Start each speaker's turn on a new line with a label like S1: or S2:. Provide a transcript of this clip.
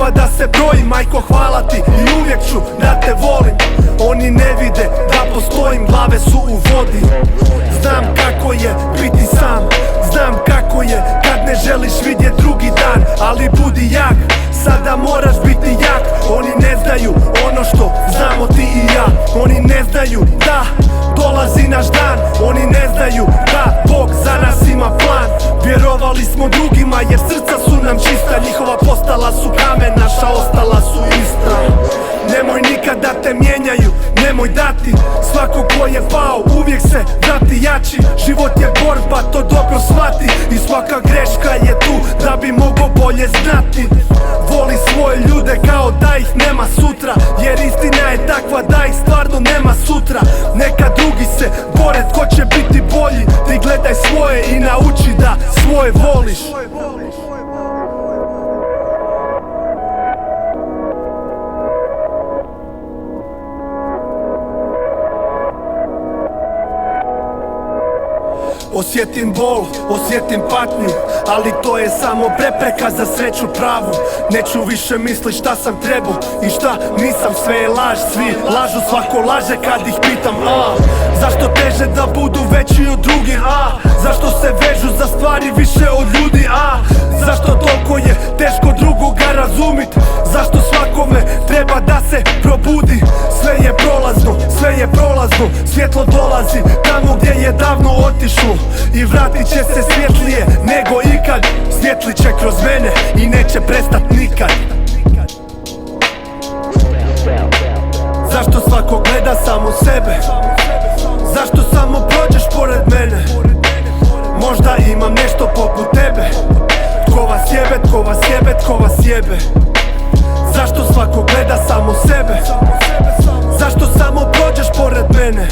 S1: treba da se broji. Majko, hvala ti i uvijek ću da te volim. Oni ne vide da postojim, glave su u vodi. Znam kako je biti sam, znam kako je kad ne želiš vidjet drugi dan. Ali budi jak, sada moraš biti jak. Oni ne znaju ono što znamo ti i ja. Oni ne znaju da dolazi naš dan. Oni ne znaju da Bog za nas ima plan. Vjerovali smo drugima jer srca su nam čista. Njihova postala su kamen, naša ostala su ista. Nemoj nikad da te mijenjaju, nemoj dati. Svako ko je pao uvijek se vrati jači. Život je borba, to dobro shvati. I svaka greška je tu da bi mogo bolje znati. Voli svoje ljude kao da ih nema sutra, jer istina je takva da ih stvarno nema sutra. Neka drugi se bore tko će biti bolji. Ti gledaj svoje i nauči da svoje voliš. Osjetim bol, osjetim patnju, ali to je samo prepreka za sreću pravu. Neću više mislit šta sam trebao i šta nisam, sve je laž. Svi lažu, svako laže kad ih pitam. Zašto teže da budu veći od drugih? Zašto se vežu za stvari više od ljudi? Zašto toliko je teško drugoga razumit? Zašto svakome treba da se probudi? Sve je prolazno, sve je prolazno. Svjetlo dolazi tamo gdje je davno otišlo i vratit će se svjetlije nego ikad. Svjetli će kroz mene i neće prestat nikad. Zašto svako gleda samo sebe? Zašto samo prođeš pored mene? Možda imam nešto poput tebe. Tko vas jebe, tko vas jebe, tko vas jebe? Zašto svako gleda samo sebe? Zašto samo prođeš pored mene?